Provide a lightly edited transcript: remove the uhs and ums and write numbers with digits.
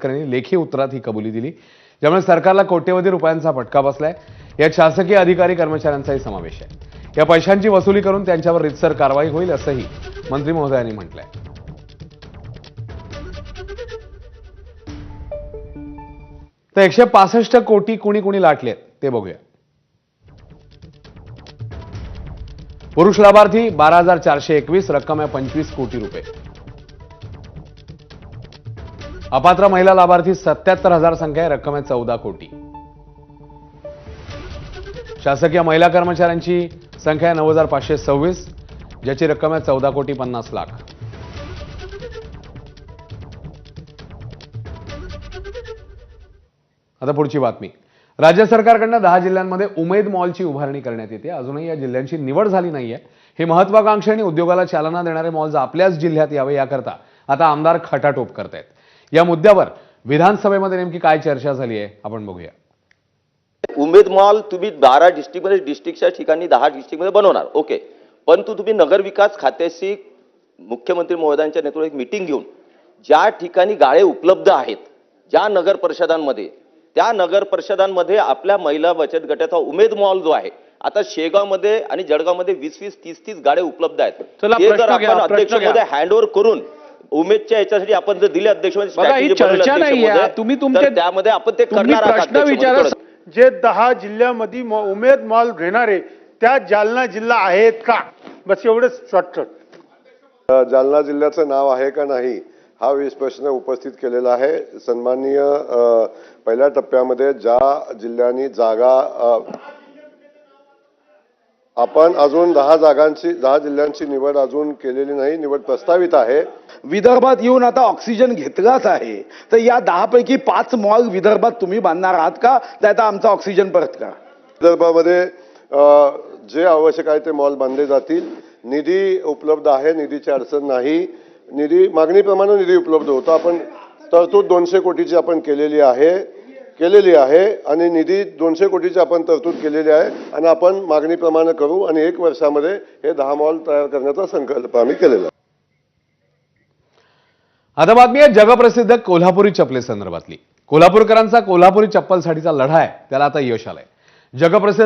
गडकरींनी लेखी उत्तरात ही कबुली दिली, ज्यामुळे सरकारला कोट्यवधी रुपयांचा फटका बसलाय। यात शासकीय अधिकारी कर्मचाऱ्यांचाही समावेश आहे। या पैशांची वसुली करून त्यांच्यावर रीतसर कारवाई होईल असंही मंत्री महोदयांनी म्हटलंय। तर 165 कोटी कुणी लाटले ते बघूया। पुरुष लाभार्थी 12,421, रक्कम आहे 25 कोटी रुपये। अपात्र महिला लाभार्थी 77,000 संख्या आहे, रक्कम आहे 14 कोटी। शासकीय महिला कर्मचाऱ्यांची संख्या आहे 9,526, ज्याची रक्कम आहे 14 कोटी 50 लाख। आता पुढची बातमी। राज्य सरकारकडून 10 जिल्ह्यांमध्ये उमेद मॉलची उभारणी करण्यात येते। अजूनही या जिल्ह्यांची निवड झाली नाहीये। हे महत्त्वाकांक्षी आणि उद्योगाला चालना देणारे मॉल्स आपल्याच जिल्ह्यात यावे याकरता आता आमदार खटाटोप करतायत। या मुद्द्यावर विधानसभेमध्ये नेमकी काय चर्चा झाली आहे आपण बघूया। उमेद मॉल तुम्ही 12 डिस्ट्रिक्टमध्ये डिस्ट्रिक्टच्या ठिकाणी 10 डिस्ट्रिक्टमध्ये बनवणार, ओके, परंतु तुम्ही नगर विकास खात्याशी मुख्यमंत्री महोदयांच्या नेतृत्वात एक मीटिंग घेऊन ज्या ठिकाणी गाळे उपलब्ध आहेत, ज्या नगर परिषदांमध्ये, त्या नगर परिषदांमध्ये आपल्या महिला बचत गटाचा उमेद मॉल जो आहे, आता शेगावमध्ये आणि जळगावमध्ये 20-20, 30-30 गाळे उपलब्ध आहेत। ते जर आपण अध्यक्ष महोदय हँडओव्हर करून उमेदच्या याच्यासाठी आपण जर दिले अध्यक्ष महोदय, चर्चा नाही आहे, तुम्ही तुमचे त्यामध्ये आपण ते करणार आहात। जे 10 जिल्ह्यामध्ये उमेद मॉल घेणारे त्या जालना जिल्हा आहेत का, बस एवढंच शॉर्टकट। जालना जिल्ह्याचं नाव आहे का नाही हा प्रश्न उपस्थित केलेला आहे। सन्माननीय पहिल्या टप्प्यामध्ये ज्या जिल्ह्यांनी जागा आपण अजून 10 जिल्ह्यांची निवड अजून केलेली नाही, निवड प्रस्तावित आहे। विदर्भात येऊन आता ऑक्सिजन घेतलाच आहे, तर या 10 पैकी 5 मॉल विदर्भात तुम्ही बांधणार आहात का, त्याचा आमचा ऑक्सिजन परत का? विदर्भामध्ये जे आवश्यक आहे ते मॉल बांधले जातील। निधी उपलब्ध आहे, निधीची अडचण नाही। निधी मागणीप्रमाणे निधी उपलब्ध होतो। आपण तरतूद 200 कोटीची आपण केलेली आहे आणि निधी 200 कोटीची आपण तरतूद केलेली आहे आणि आपण मागणीप्रमाणे करू आणि 1 वर्षामध्ये हे 10 मॉल तयार करण्याचा संकल्प आम्ही केलेला आहे। आता बातमी आहे जगप्रसिद्ध कोल्हापुरी चप्पली संदर्भातली। कोल्हापूरकरांचा कोल्हापुरी चप्पलसाठीचा लढा आहे, त्याला आता यश आलंय। जगप्रसिद्ध